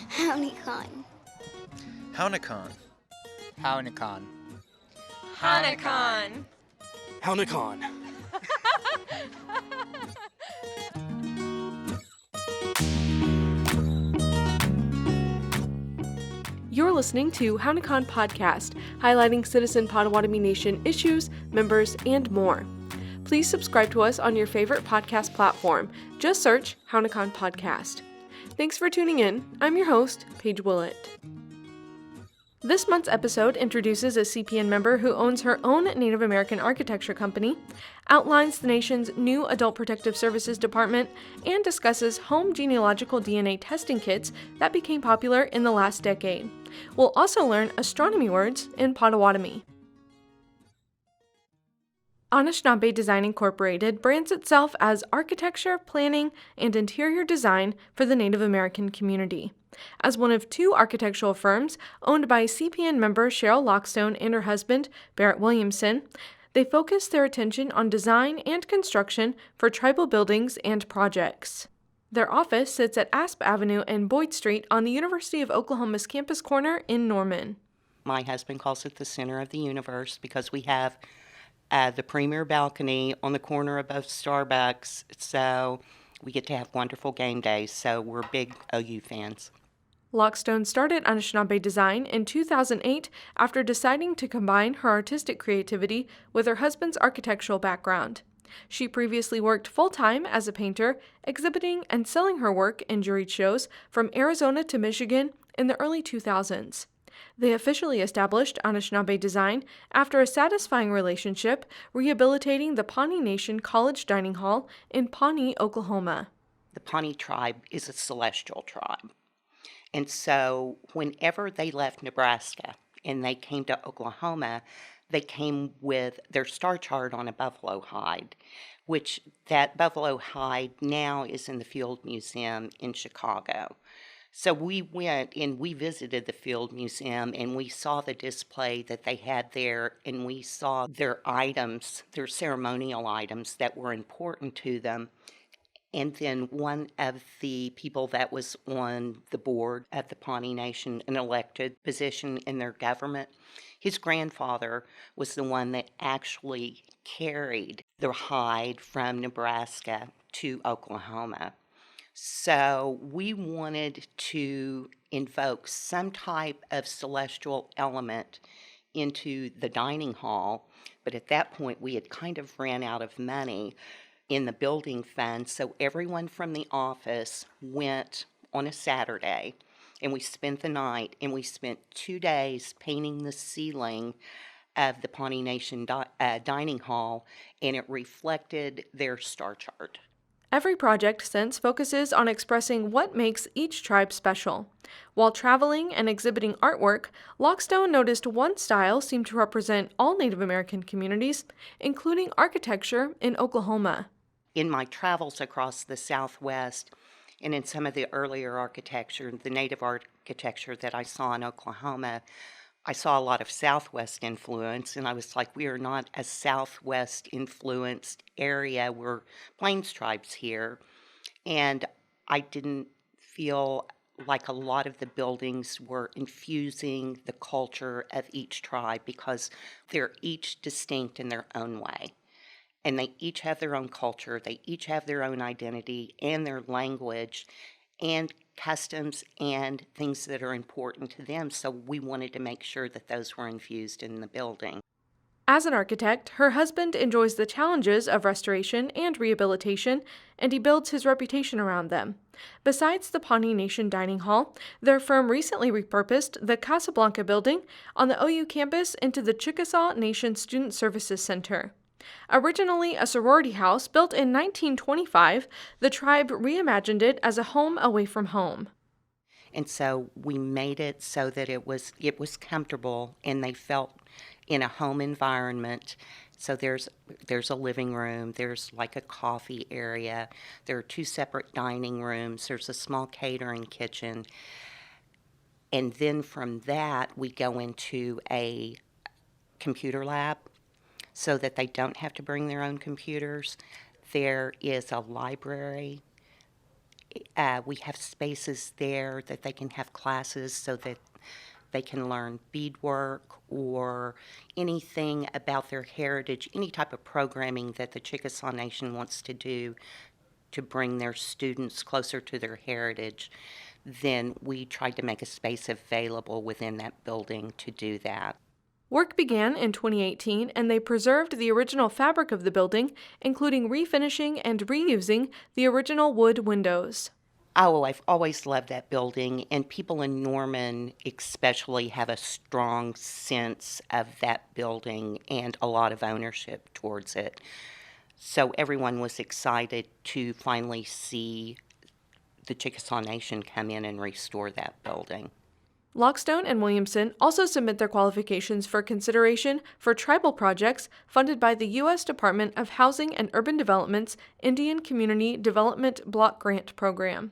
Hownikan. Hownikan. Hownikan. Hownikan. Hownikan. You're listening to Hownikan Podcast, highlighting citizen Potawatomi Nation issues, members, and more. Please subscribe to us on your favorite podcast platform. Just search Hownikan Podcast. Thanks for tuning in. I'm your host, Paige Willett. This month's episode introduces a CPN member who owns her own Native American architecture company, outlines the nation's new Adult Protective Services Department, and discusses home genealogical DNA testing kits that became popular in the last decade. We'll also learn astronomy words in Potawatomi. Anishinaabe Design Incorporated brands itself as architecture, planning, and interior design for the Native American community. As one of two architectural firms owned by CPN member Cheryl Lockstone and her husband, Barrett Williamson, they focus their attention on design and construction for tribal buildings and projects. Their office sits at Asp Avenue and Boyd Street on the University of Oklahoma's campus corner in Norman. My husband calls it the center of the universe because we have the premier balcony on the corner of both Starbucks, so we get to have wonderful game days, so we're big OU fans. Lockstone started Anishinaabe Design in 2008 after deciding to combine her artistic creativity with her husband's architectural background. She previously worked full-time as a painter, exhibiting and selling her work in juried shows from Arizona to Michigan in the early 2000s. They officially established Anishinaabe Design after a satisfying relationship rehabilitating the Pawnee Nation College Dining Hall in Pawnee, Oklahoma. The Pawnee tribe is a celestial tribe. And so whenever they left Nebraska and they came to Oklahoma, they came with their star chart on a buffalo hide, which that buffalo hide now is in the Field Museum in Chicago. So we went and we visited the Field Museum and we saw the display that they had there, and we saw their items, their ceremonial items that were important to them. And then one of the people that was on the board of the Pawnee Nation, an elected position in their government, his grandfather was the one that actually carried the hide from Nebraska to Oklahoma. So we wanted to invoke some type of celestial element into the dining hall, but at that point we had kind of ran out of money in the building fund, so everyone from the office went on a Saturday, and we spent the night, and we spent 2 days painting the ceiling of the Pawnee Nation dining hall, and it reflected their star chart. Every project since focuses on expressing what makes each tribe special. While traveling and exhibiting artwork, Lockstone noticed one style seemed to represent all Native American communities, including architecture in Oklahoma. In my travels across the Southwest and in some of the earlier architecture, the Native architecture that I saw in Oklahoma, I saw a lot of Southwest influence, and I was like, we are not a Southwest influenced area. We're Plains tribes here. And I didn't feel like a lot of the buildings were infusing the culture of each tribe because they're each distinct in their own way. And they each have their own culture, they each have their own identity and their language and customs and things that are important to them. So we wanted to make sure that those were infused in the building. As an architect, her husband enjoys the challenges of restoration and rehabilitation, and he builds his reputation around them. Besides the Pawnee Nation Dining Hall, their firm recently repurposed the Casablanca building on the OU campus into the Chickasaw Nation Student Services Center. Originally a sorority house built in 1925, the tribe reimagined it as a home away from home. And so we made it so that it was comfortable and they felt in a home environment. So there's a living room, there's like a coffee area, there are 2 separate dining rooms, there's a small catering kitchen. And then from that we go into a computer lab so that they don't have to bring their own computers. There is a library We have spaces there that they can have classes so that they can learn beadwork or anything about their heritage, any type of programming that the Chickasaw Nation wants to do to bring their students closer to their heritage. Then we tried to make a space available within that building to do that. Work began in 2018, and they preserved the original fabric of the building, including refinishing and reusing the original wood windows. Oh, I've always loved that building, and people in Norman especially have a strong sense of that building and a lot of ownership towards it. So everyone was excited to finally see the Chickasaw Nation come in and restore that building. Lockstone and Williamson also submit their qualifications for consideration for tribal projects funded by the U.S. Department of Housing and Urban Development's Indian Community Development Block Grant Program.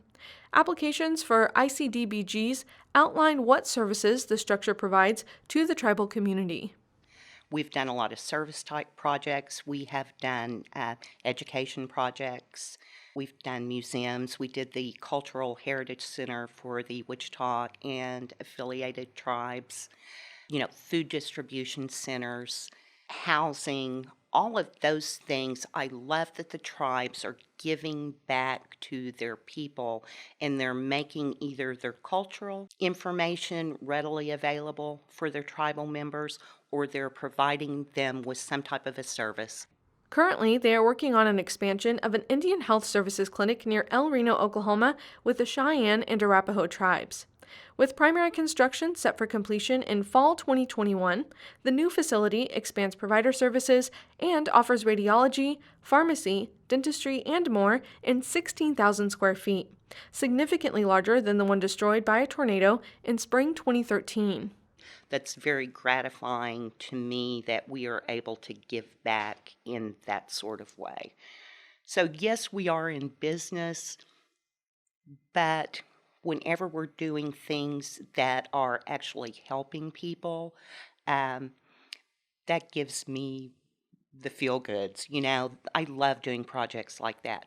Applications for ICDBGs outline what services the structure provides to the tribal community. We've done a lot of service type projects. We have done education projects. We've done museums. We did the Cultural Heritage Center for the Wichita and affiliated tribes, food distribution centers, housing, all of those things. I love that the tribes are giving back to their people, and they're making either their cultural information readily available for their tribal members, or they're providing them with some type of a service. Currently, they are working on an expansion of an Indian Health Services clinic near El Reno, Oklahoma, with the Cheyenne and Arapaho tribes. With primary construction set for completion in fall 2021, the new facility expands provider services and offers radiology, pharmacy, dentistry, and more in 16,000 square feet, significantly larger than the one destroyed by a tornado in spring 2013. That's very gratifying to me that we are able to give back in that sort of way. So yes, we are in business, but whenever we're doing things that are actually helping people, that gives me the feel goods. I love doing projects like that.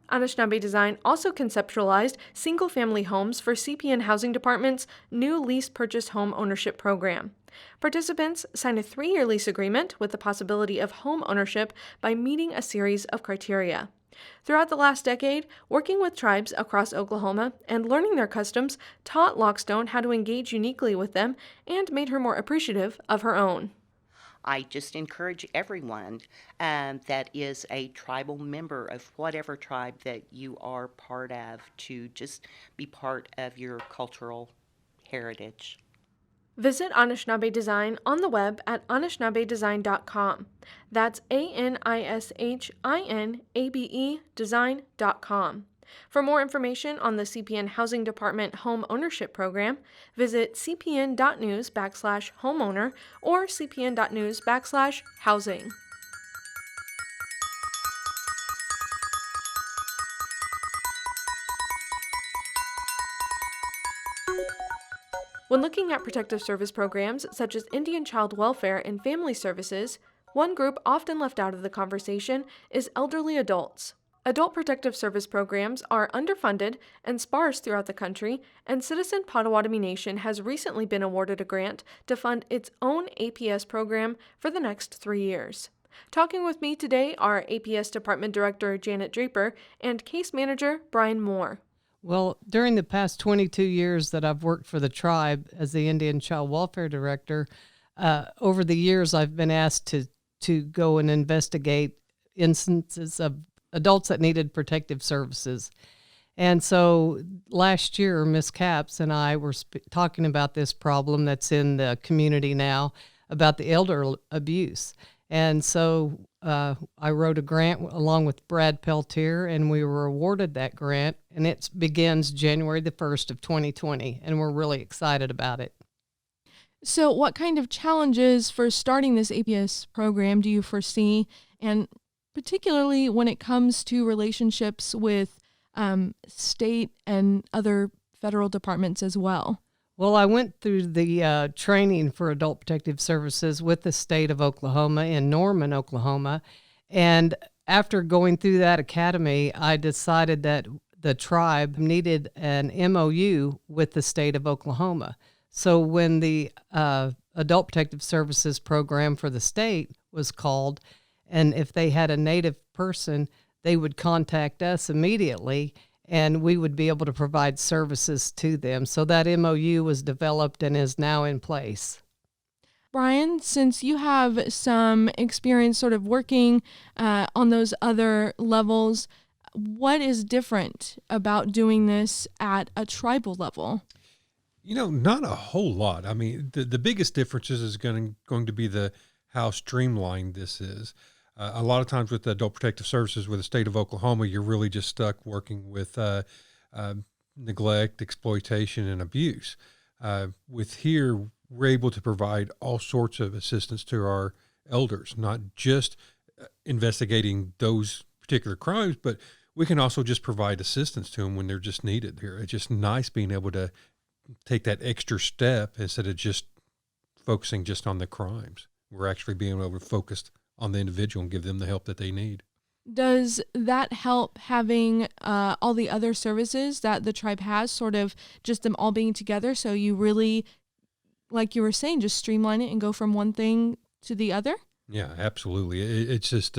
Anishinaabe Design also conceptualized single-family homes for CPN Housing Department's new lease purchase home ownership program. Participants sign a 3-year lease agreement with the possibility of home ownership by meeting a series of criteria. Throughout the last decade, working with tribes across Oklahoma and learning their customs taught Lockstone how to engage uniquely with them and made her more appreciative of her own. I just encourage everyone that is a tribal member of whatever tribe that you are part of to just be part of your cultural heritage. Visit Anishinaabe Design on the web at AnishinaabeDesign.com. That's ANISHINABE Design.com. For more information on the CPN Housing Department Home Ownership Program, visit cpn.news/homeowner or cpn.news/housing. When looking at protective service programs such as Indian Child Welfare and Family Services, one group often left out of the conversation is elderly adults. Adult protective service programs are underfunded and sparse throughout the country, and Citizen Potawatomi Nation has recently been awarded a grant to fund its own APS program for the next 3 years. Talking with me today are APS Department Director Janet Draper and Case Manager Brian Moore. Well, during the past 22 years that I've worked for the tribe as the Indian Child Welfare Director, over the years I've been asked to go and investigate instances of adults that needed protective services. And so last year, Ms. Capps and I were talking about this problem that's in the community now about the elder abuse. And so I wrote a grant along with Brad Peltier, and we were awarded that grant, and it begins January the 1st of 2020, and we're really excited about it. So what kind of challenges for starting this APS program do you foresee, and particularly when it comes to relationships with state and other federal departments as well? Well, I went through the training for adult protective services with the state of Oklahoma in Norman, Oklahoma. And after going through that academy, I decided that the tribe needed an MOU with the state of Oklahoma. So when the Adult Protective Services program for the state was called, and if they had a Native person, they would contact us immediately, and we would be able to provide services to them. So that MOU was developed and is now in place. Brian, since you have some experience sort of working on those other levels, what is different about doing this at a tribal level? Not a whole lot. I mean, the biggest differences is going to be how streamlined this is. A lot of times with the Adult Protective Services with the state of Oklahoma, you're really just stuck working with neglect, exploitation, and abuse. With here, we're able to provide all sorts of assistance to our elders, not just investigating those particular crimes, but we can also just provide assistance to them when they're just needed here. It's just nice being able to take that extra step instead of just focusing just on the crimes. We're actually being able to focus on the individual and give them the help that they need. Does that help having all the other services that the tribe has, sort of just them all being together, so you really, like you were saying, just streamline it and go from one thing to the other? Yeah, absolutely. It's just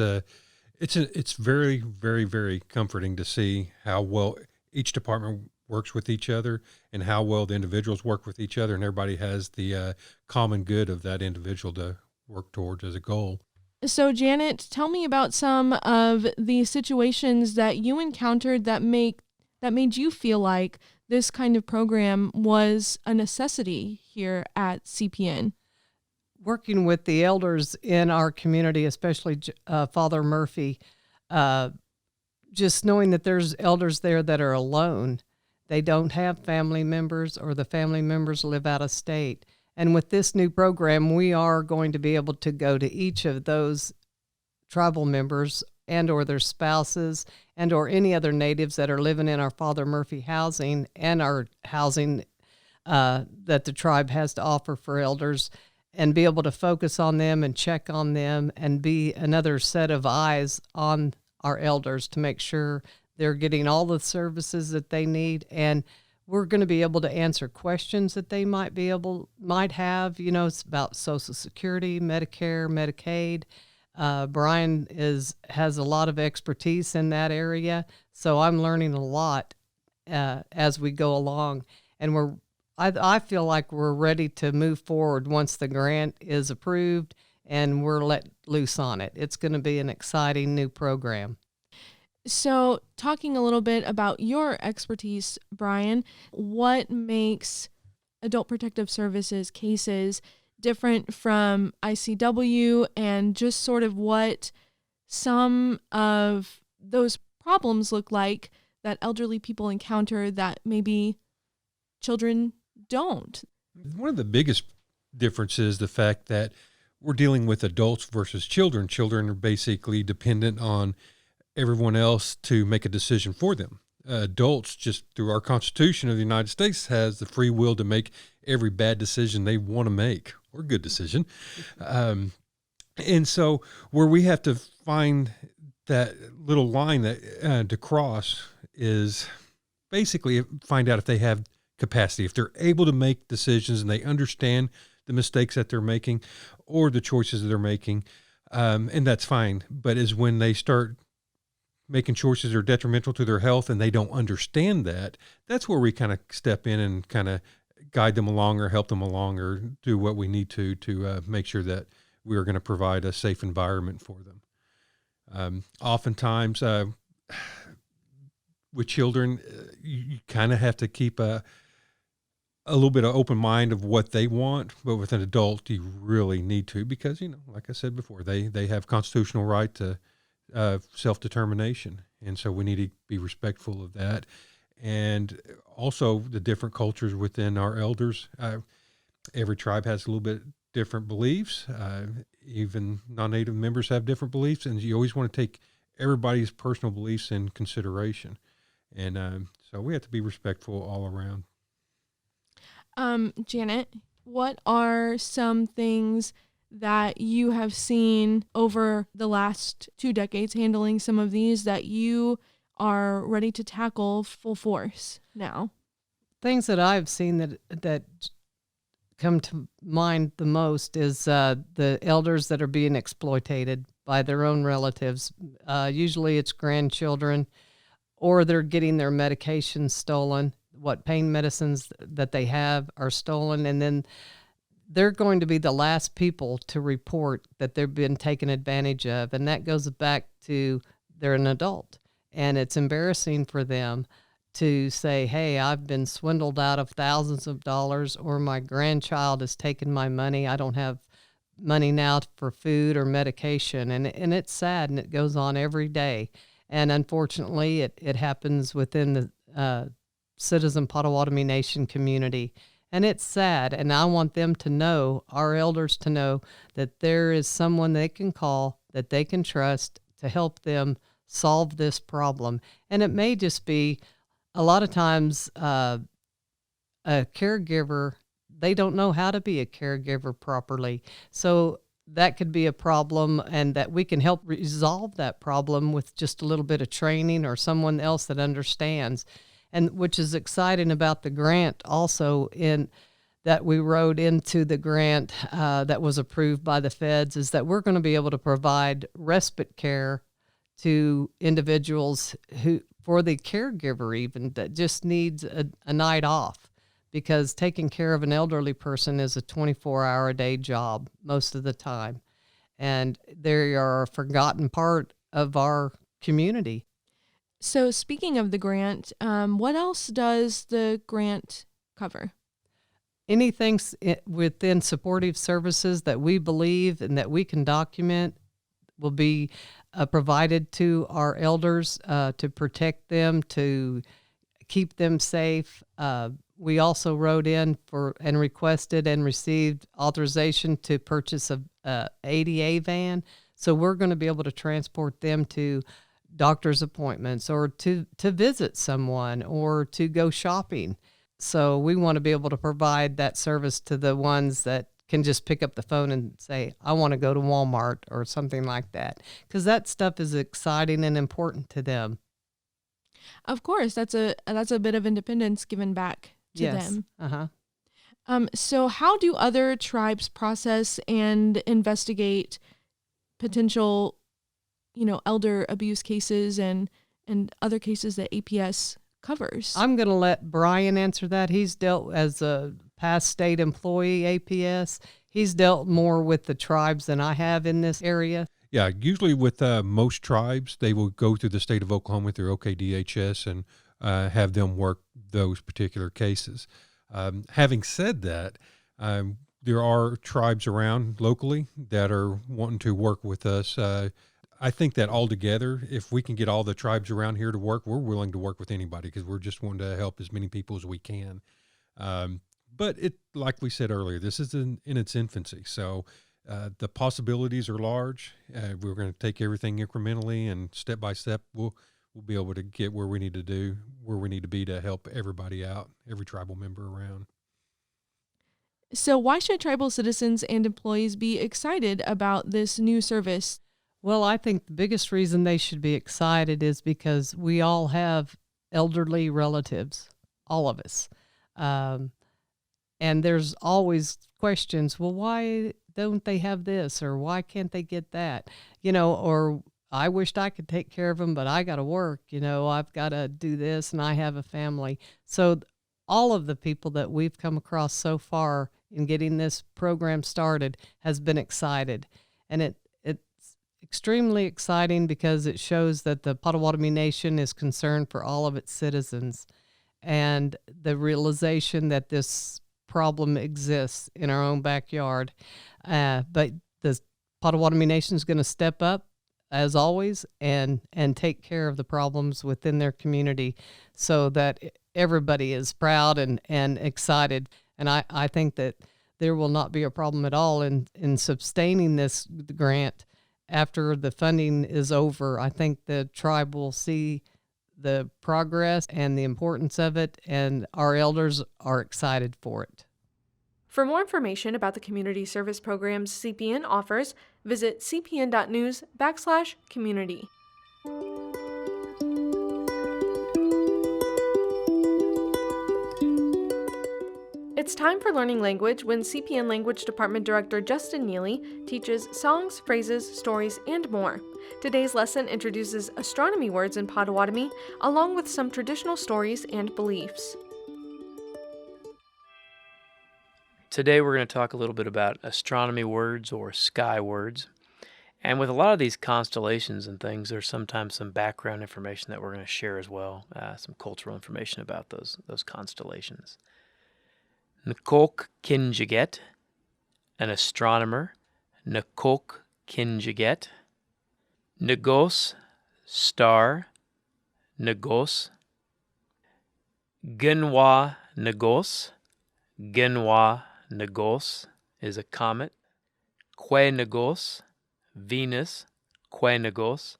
it's very, very, very comforting to see how well each department works with each other and how well the individuals work with each other, and everybody has the common good of that individual to work towards as a goal. So, Janet, tell me about some of the situations that you encountered that made you feel like this kind of program was a necessity here at CPN. Working with the elders in our community, especially Father Murphy, just knowing that there's elders there that are alone. They don't have family members, or the family members live out of state. And with this new program, we are going to be able to go to each of those tribal members and or their spouses and or any other natives that are living in our Father Murphy housing and our housing that the tribe has to offer for elders, and be able to focus on them and check on them and be another set of eyes on our elders to make sure they're getting all the services that they need. And we're going to be able to answer questions that they might have. It's about Social Security, Medicare, Medicaid. Brian has a lot of expertise in that area, so I'm learning a lot as we go along. And I feel like we're ready to move forward once the grant is approved and we're let loose on it. It's going to be an exciting new program. So, talking a little bit about your expertise, Brian, what makes Adult Protective Services cases different from ICW, and just sort of what some of those problems look like that elderly people encounter that maybe children don't? One of the biggest differences is the fact that we're dealing with adults versus children. Children are basically dependent on everyone else to make a decision for them. Adults, just through our Constitution of the United States, has the free will to make every bad decision they want to make, or good decision. And so where we have to find that little line that to cross is basically find out if they have capacity, if they're able to make decisions and they understand the mistakes that they're making or the choices that they're making, and that's fine. But is when they start making choices that are detrimental to their health and they don't understand that, that's where we kind of step in and kind of guide them along or help them along or do what we need to make sure that we are going to provide a safe environment for them. Oftentimes, with children, you kind of have to keep a little bit of open mind of what they want, but with an adult, you really need to, because, like I said before, they have constitutional right to self-determination. And so we need to be respectful of that. And also the different cultures within our elders. Every tribe has a little bit different beliefs. Even non-native members have different beliefs, and you always want to take everybody's personal beliefs in consideration. And so we have to be respectful all around. Janet, what are some things that you have seen over the last 2 decades handling some of these that you are ready to tackle full force now? Things that I've seen that come to mind the most is the elders that are being exploited by their own relatives. Usually it's grandchildren, or they're getting their medications stolen. What pain medicines that they have are stolen, and then they're going to be the last people to report that they've been taken advantage of. And that goes back to they're an adult. And it's embarrassing for them to say, hey, I've been swindled out of thousands of dollars, or my grandchild has taken my money. I don't have money now for food or medication. And it's sad, and it goes on every day. And unfortunately, it happens within the Citizen Potawatomi Nation community. And it's sad, and I want them to know, our elders to know, that there is someone they can call, that they can trust to help them solve this problem. And it may just be, a lot of times, a caregiver, they don't know how to be a caregiver properly. So that could be a problem, and that we can help resolve that problem with just a little bit of training or someone else that understands. And which is exciting about the grant also, in that we wrote into the grant that was approved by the feds, is that we're going to be able to provide respite care to individuals who, for the caregiver even, that just needs a night off, because taking care of an elderly person is a 24-hour-a-day job most of the time. And they are a forgotten part of our community. So speaking of the grant, what else does the grant cover? Anything within supportive services that we believe and that we can document will be provided to our elders to protect them, to keep them safe. We also wrote in for and requested and received authorization to purchase a ADA van. So we're going to be able to transport them to doctor's appointments, or to visit someone, or to go shopping. So we want to be able to provide that service to the ones that can just pick up the phone and say, I want to go to Walmart or something like that, because that stuff is exciting and important to them. Of course, that's a bit of independence given back to them. So how do other tribes process and investigate potential elder abuse cases and other cases that APS covers? I'm going to let Brian answer that. He's dealt as a past state employee, APS. He's dealt more with the tribes than I have in this area. Yeah, usually with most tribes, they will go through the state of Oklahoma through OKDHS and have them work those particular cases. Having said that, there are tribes around locally that are wanting to work with us. I think that altogether, if we can get all the tribes around here to work, we're willing to work with anybody, because we're just wanting to help as many people as we can. But like we said earlier, this is in its infancy. So the possibilities are large. We're going to take everything incrementally, and step by step, we'll be able to get where we need to be to help everybody out, every tribal member around. So why should tribal citizens and employees be excited about this new service? Well, I think the biggest reason they should be excited is because we all have elderly relatives, all of us. And there's always questions, well, why don't they have this, or why can't they get that? Or I wished I could take care of them, but I got to work, I've got to do this, and I have a family. So all of the people that we've come across so far in getting this program started has been excited. And it's extremely exciting because it shows that the Potawatomi Nation is concerned for all of its citizens, and the realization that this problem exists in our own backyard. But the Potawatomi Nation is going to step up, as always, and take care of the problems within their community, so that everybody is proud and excited. And I think that there will not be a problem at all in sustaining this grant after the funding is over. I think the tribe will see the progress and the importance of it, and our elders are excited for it. For more information about the community service programs CPN offers, visit cpn.news/community. It's time for Learning Language when CPN Language Department Director Justin Neely teaches songs, phrases, stories, and more. Today's lesson introduces astronomy words in Potawatomi, along with some traditional stories and beliefs. Today we're going to talk a little bit about astronomy words or sky words. And with a lot of these constellations and things, there's sometimes some background information that we're going to share as well, some cultural information about those constellations. Nkok Kinjiget, an astronomer. Nkok Kinjiget. Negos, star. Negos. Genwa Negos. Genwa Negos is a comet. Que Negos, Venus, Que Negos.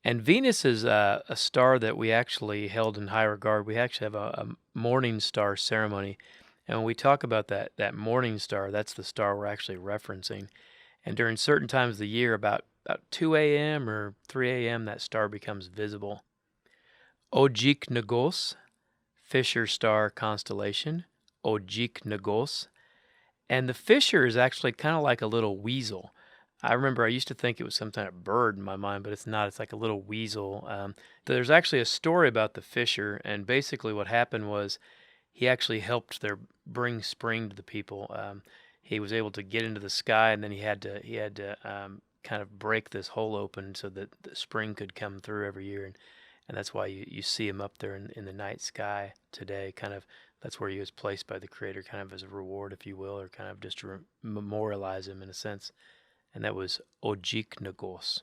And Venus is a star that we actually held in high regard. We actually have a morning star ceremony. And when we talk about that morning star, that's the star we're actually referencing. And during certain times of the year, about 2 a.m. or 3 a.m., that star becomes visible. Ojik Negos, Fisher star constellation. Ojik Negos. And the Fisher is actually kind of like a little weasel. I remember I used to think it was some kind of bird in my mind, but it's not. It's like a little weasel. There's actually a story about the Fisher, and basically what happened was he actually helped bring spring to the people. He was able to get into the sky, and then he had to kind of break this hole open so that the spring could come through every year, and that's why you see him up there in the night sky today. Kind of that's where he was placed by the Creator, kind of as a reward, if you will, or kind of just to memorialize him in a sense. And that was Ojik Negos.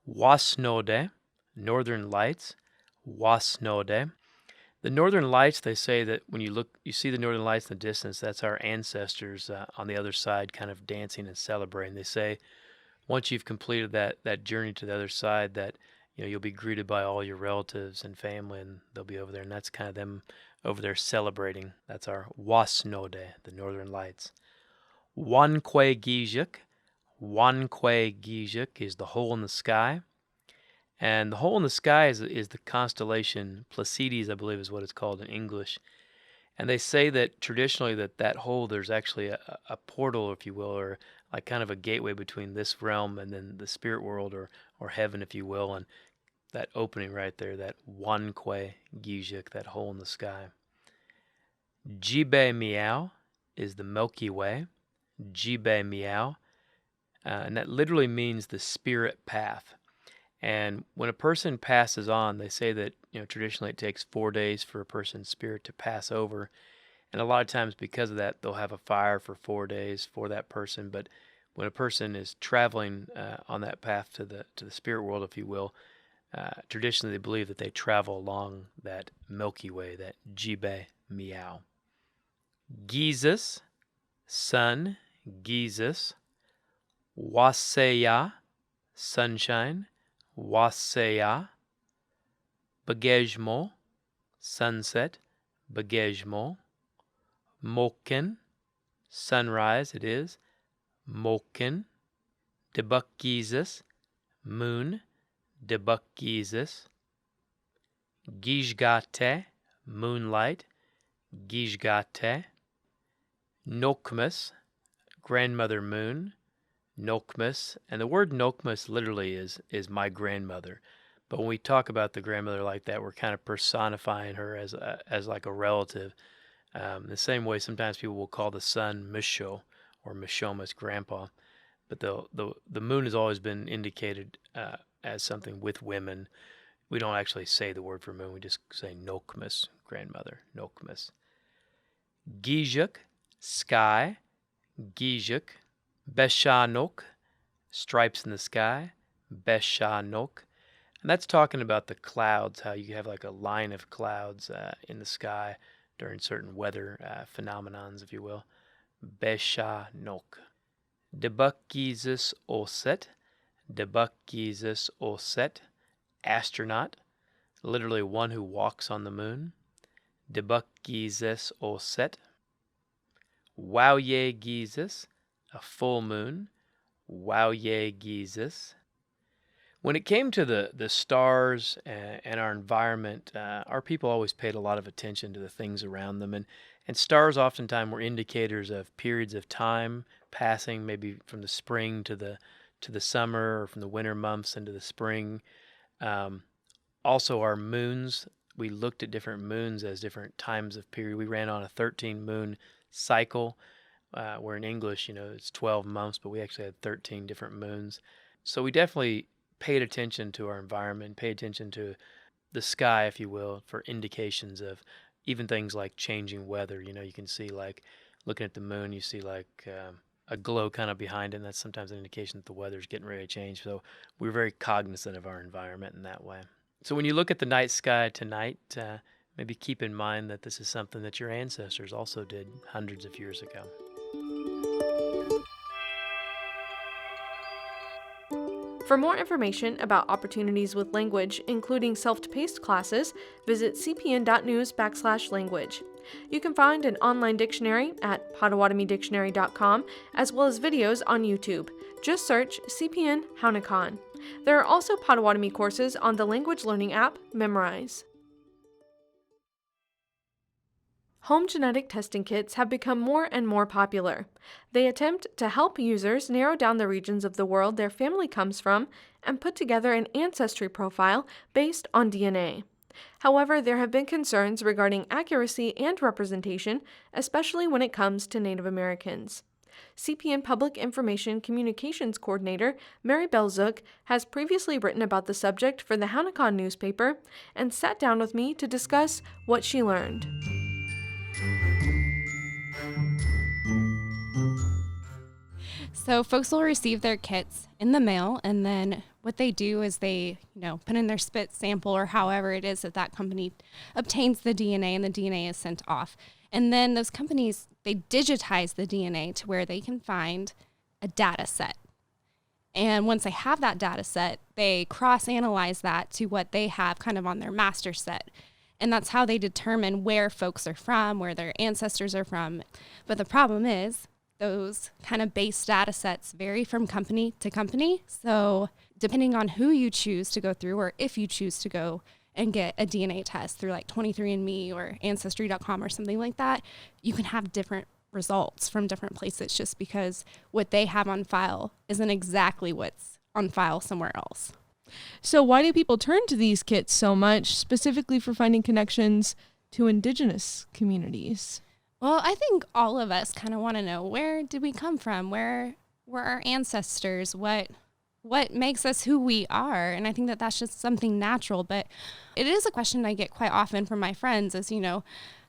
Wasnode, Northern Lights. Wasnode. The Northern Lights, they say that when you see the Northern Lights in the distance, that's our ancestors on the other side kind of dancing and celebrating. They say once you've completed that journey to the other side, that you'll be greeted by all your relatives and family, and they'll be over there, and that's kind of them over there celebrating. That's our Wasnode, the Northern Lights. Wankwe Gijik. Wankwe Gijik is the hole in the sky. And the hole in the sky is the constellation Placides, I believe is what it's called in English. And they say that traditionally that hole, there's actually a portal, if you will, or like kind of a gateway between this realm and then the spirit world or heaven, if you will. And that opening right there, that Wankwe Gijik, that hole in the sky. Jibe Miao is the Milky Way. Jibe Miao. And that literally means the spirit path. And when a person passes on, they say that traditionally it takes 4 days for a person's spirit to pass over, and a lot of times because of that, they'll have a fire for 4 days for that person. But when a person is traveling on that path to the spirit world, if you will, traditionally they believe that they travel along that Milky Way, that Jibe Miao. Jesus, sun, Jesus. Waseya, sunshine. Waseya. Bagejmo, sunset. Bagejmo. Moken, sunrise it is. Moken. Debukgeesis, moon. Debukgeesis. Gijgate, moonlight. Gijgate. Nokmas, grandmother moon. Nokmas, and the word Nokmas literally is my grandmother. But when we talk about the grandmother like that, we're kind of personifying her as like a relative. The same way sometimes people will call the sun Misho or Mishoma's grandpa. But the moon has always been indicated as something with women. We don't actually say the word for moon. We just say Nokmas, grandmother, Nokmas. Gijuk, sky. Gijuk. Beshanok, stripes in the sky. Beshanok. And that's talking about the clouds, how you have like a line of clouds in the sky during certain weather phenomenons, if you will. Beshanok. Debukgeesis Oset. Debukgeesis Oset. Astronaut, literally one who walks on the moon. Debukgeesis Oset. Wowye-geesis, a full moon. Wowye-geesis. When it came to the stars and our environment, our people always paid a lot of attention to the things around them. And stars oftentimes were indicators of periods of time passing, maybe from the spring to the summer, or from the winter months into the spring. Also, our moons, we looked at different moons as different times of period. We ran on a 13 moon cycle, where in English, it's 12 months, but we actually had 13 different moons. So we definitely paid attention to our environment, paid attention to the sky, if you will, for indications of even things like changing weather. You can see, like, looking at the moon, you see like a glow kind of behind it, and that's sometimes an indication that the weather's getting ready to change. So we're very cognizant of our environment in that way. So when you look at the night sky tonight, maybe keep in mind that this is something that your ancestors also did hundreds of years ago. For more information about opportunities with language, including self-paced classes, visit cpn.news/language. You can find an online dictionary at PotawatomiDictionary.com, as well as videos on YouTube. Just search CPN Hownikan. There are also Potawatomi courses on the language learning app Memrise. Home genetic testing kits have become more and more popular. They attempt to help users narrow down the regions of the world their family comes from and put together an ancestry profile based on DNA. However, there have been concerns regarding accuracy and representation, especially when it comes to Native Americans. CPN Public Information Communications Coordinator Mary Belzook has previously written about the subject for the Hownikan newspaper and sat down with me to discuss what she learned. So folks will receive their kits in the mail, and then what they do is they, put in their spit sample or however it is that company obtains the DNA, and the DNA is sent off. And then those companies, they digitize the DNA to where they can find a data set. And once they have that data set, they cross-analyze that to what they have kind of on their master set. And that's how they determine where folks are from, where their ancestors are from. But the problem is those kind of base data sets vary from company to company. So depending on who you choose to go through, or if you choose to go and get a DNA test through like 23andMe or Ancestry.com or something like that, you can have different results from different places just because what they have on file isn't exactly what's on file somewhere else. So why do people turn to these kits so much, specifically for finding connections to indigenous communities? Well, I think all of us kind of want to know, where did we come from? Where were our ancestors? What makes us who we are? And I think that that's just something natural. But it is a question I get quite often from my friends is,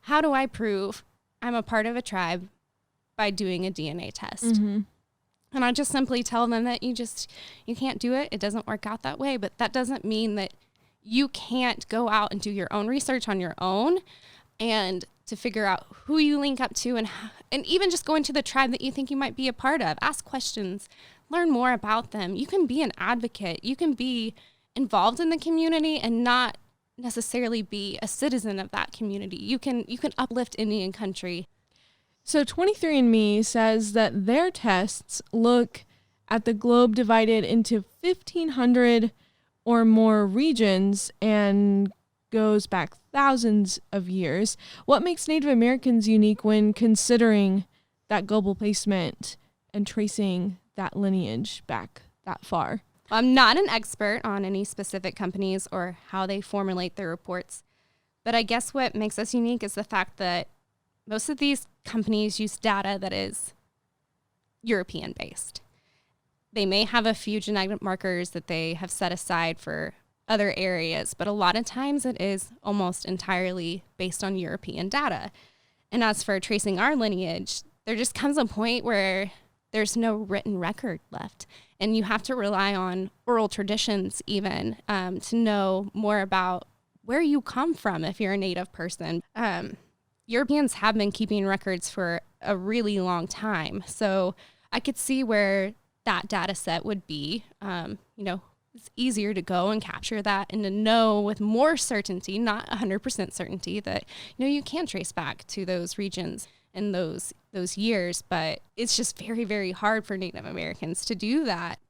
how do I prove I'm a part of a tribe by doing a DNA test? Mm-hmm. And I just simply tell them that you can't do it. It doesn't work out that way. But that doesn't mean that you can't go out and do your own research on your own and to figure out who you link up to and even just go into the tribe that you think you might be a part of. Ask questions, learn more about them. You can be an advocate. You can be involved in the community and not necessarily be a citizen of that community. You can uplift Indian country. So 23andMe says that their tests look at the globe divided into 1,500 or more regions and goes back thousands of years. What makes Native Americans unique when considering that global placement and tracing that lineage back that far? I'm not an expert on any specific companies or how they formulate their reports, but I guess what makes us unique is the fact that most of these companies use data that is European based. They may have a few genetic markers that they have set aside for other areas, but a lot of times it is almost entirely based on European data. And as for tracing our lineage, there just comes a point where there's no written record left. And you have to rely on oral traditions even to know more about where you come from if you're a Native person. Europeans have been keeping records for a really long time. So I could see where that data set would be, it's easier to go and capture that and to know with more certainty, not 100% certainty, that, you can trace back to those regions and those years. But it's just very, very hard for Native Americans to do that.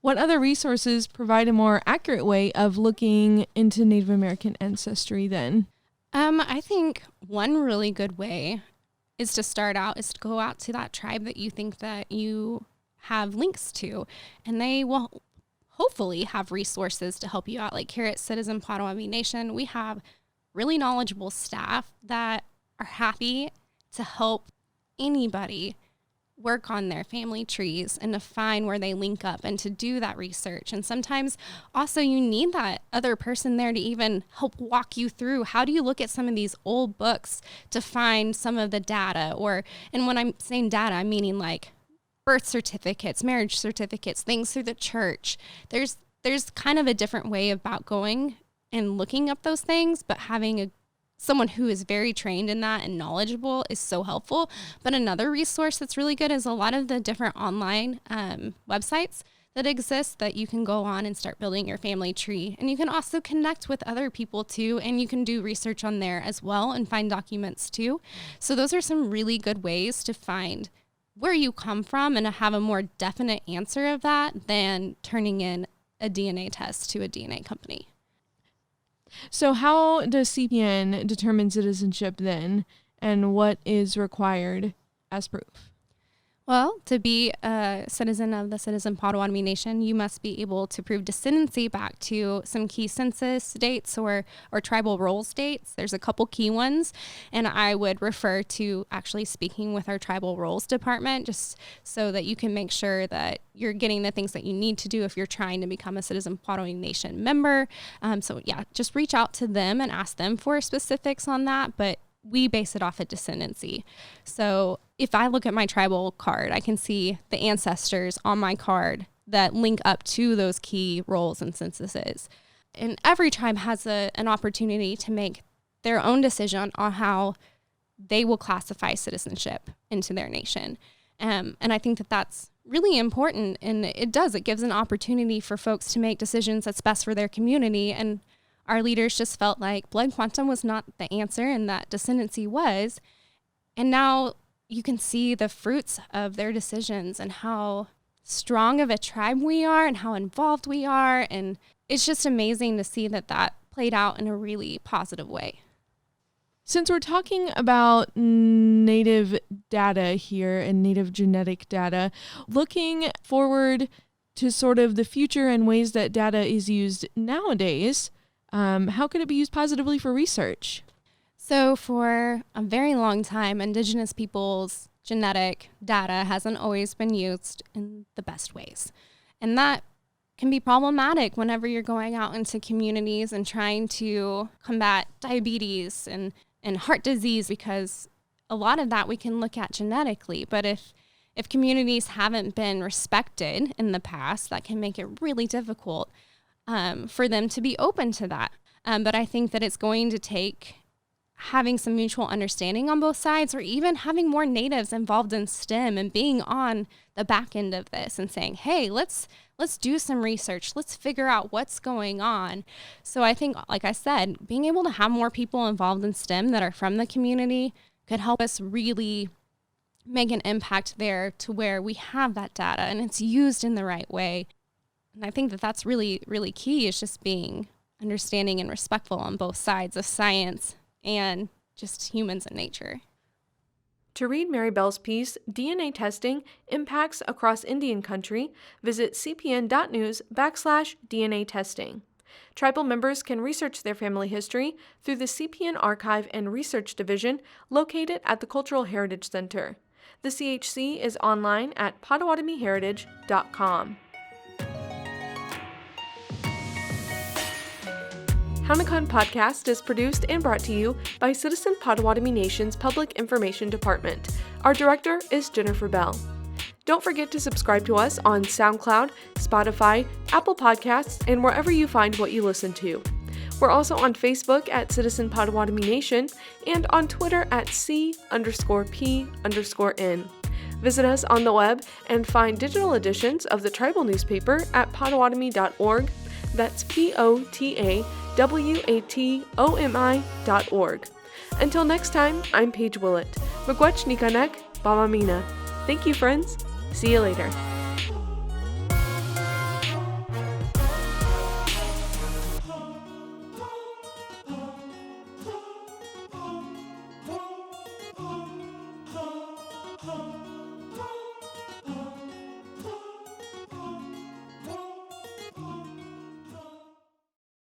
What other resources provide a more accurate way of looking into Native American ancestry then? I think one really good way is to go out to that tribe that you think that you have links to, and they will hopefully have resources to help you out. Like here at Citizen Potawatomi Nation, we have really knowledgeable staff that are happy to help anybody work on their family trees and to find where they link up and to do that research. And sometimes also you need that other person there to even help walk you through how do you look at some of these old books to find some of the data, and when I'm saying data, I'm meaning like birth certificates, marriage certificates, things through the church. There's kind of a different way about going and looking up those things, but having someone who is very trained in that and knowledgeable is so helpful. But another resource that's really good is a lot of the different online websites that exist that you can go on and start building your family tree. And you can also connect with other people too, and you can do research on there as well and find documents too. So those are some really good ways to find where you come from and to have a more definite answer of that than turning in a DNA test to a DNA company. So how does CPN determine citizenship then, and what is required as proof? Well, to be a citizen of the Citizen Potawatomi Nation, you must be able to prove descendancy back to some key census dates or tribal rolls dates. There's a couple key ones, and I would refer to actually speaking with our tribal rolls department just so that you can make sure that you're getting the things that you need to do if you're trying to become a Citizen Potawatomi Nation member. So yeah, just reach out to them and ask them for specifics on that, but we base it off of descendancy. So if I look at my tribal card, I can see the ancestors on my card that link up to those key rolls and censuses. And every tribe has an opportunity to make their own decision on how they will classify citizenship into their nation. And I think that that's really important. And it gives an opportunity for folks to make decisions that's best for their community. And our leaders just felt like blood quantum was not the answer and that descendancy was. And now you can see the fruits of their decisions and how strong of a tribe we are and how involved we are. And it's just amazing to see that played out in a really positive way. Since we're talking about Native data here and Native genetic data, looking forward to sort of the future and ways that data is used nowadays, how could it be used positively for research? So for a very long time, Indigenous peoples' genetic data hasn't always been used in the best ways. And that can be problematic whenever you're going out into communities and trying to combat diabetes and heart disease, because a lot of that we can look at genetically. But if communities haven't been respected in the past, that can make it really difficult for them to be open to that. But I think that it's going to take having some mutual understanding on both sides, or even having more natives involved in STEM and being on the back end of this and saying, hey, let's do some research. Let's figure out what's going on. So I think, like I said, being able to have more people involved in STEM that are from the community could help us really make an impact there to where we have that data and it's used in the right way. And I think that that's really, really key, is just being understanding and respectful on both sides of science and just humans and nature. To read Mary Bell's piece, DNA Testing, Impacts Across Indian Country, visit cpn.news/DNA testing. Tribal members can research their family history through the CPN Archive and Research Division located at the Cultural Heritage Center. The CHC is online at potawatomiHeritage.com. Hownikan Podcast is produced and brought to you by Citizen Potawatomi Nation's Public Information Department. Our director is Jennifer Bell. Don't forget to subscribe to us on SoundCloud, Spotify, Apple Podcasts, and wherever you find what you listen to. We're also on Facebook at Citizen Potawatomi Nation and on Twitter at C_P_N. Visit us on the web and find digital editions of the tribal newspaper at potawatomi.org. That's POTAWATOMI.org. Until next time, I'm Paige Willett. Miigwech Nikanek, Bamamina. Thank you, friends. See you later.